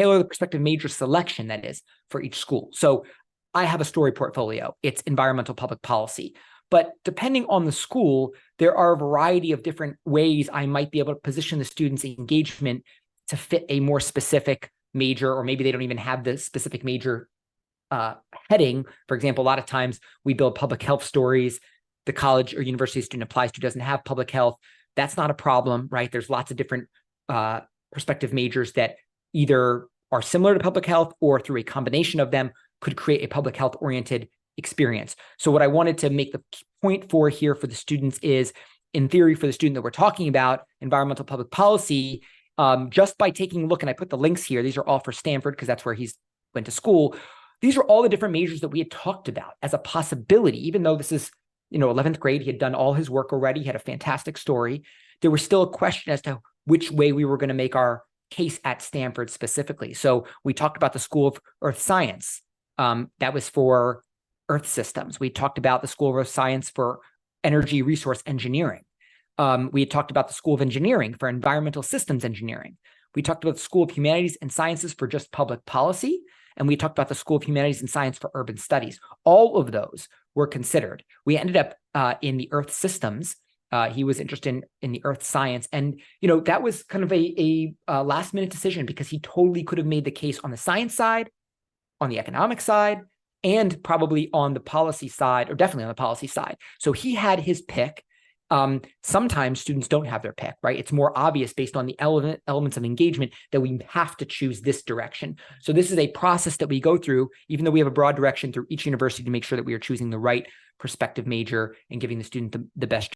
tailor the prospective major selection, that is, for each school. So I have a story portfolio. It's environmental public policy. But depending on the school, there are a variety of different ways I might be able to position the students' engagement to fit a more specific major, or maybe they don't even have the specific major heading. For example, a lot of times we build public health stories. The college or university student applies to doesn't have public health. That's not a problem, right? There's lots of different prospective majors that either are similar to public health or through a combination of them could create a public health oriented experience. So what I wanted to make the point for here for the students is, in theory, for the student that we're talking about, environmental public policy, just by taking a look, and I put the links here, these are all for Stanford because that's where he's went to school. These are all the different majors that we had talked about as a possibility, even though this is, 11th grade, he had done all his work already, he had a fantastic story. There was still a question as to which way we were going to make our case at Stanford specifically. So we talked about the School of Earth Science. That was for Earth systems. We talked about the School of Earth Science for energy resource engineering. We had talked about the School of Engineering for environmental systems engineering. We talked about the School of Humanities and Sciences for just public policy. And we talked about the School of Humanities and Science for urban studies. All of those were considered. We ended up in the Earth systems. He was interested in the Earth science. And, that was kind of a last minute decision because he totally could have made the case on the science side, on the economic side, and probably on the policy side, or definitely on the policy side. So he had his pick. Sometimes students don't have their pick, right? It's more obvious based on the elements of engagement that we have to choose this direction. So this is a process that we go through, even though we have a broad direction through each university, to make sure that we are choosing the right prospective major and giving the student the best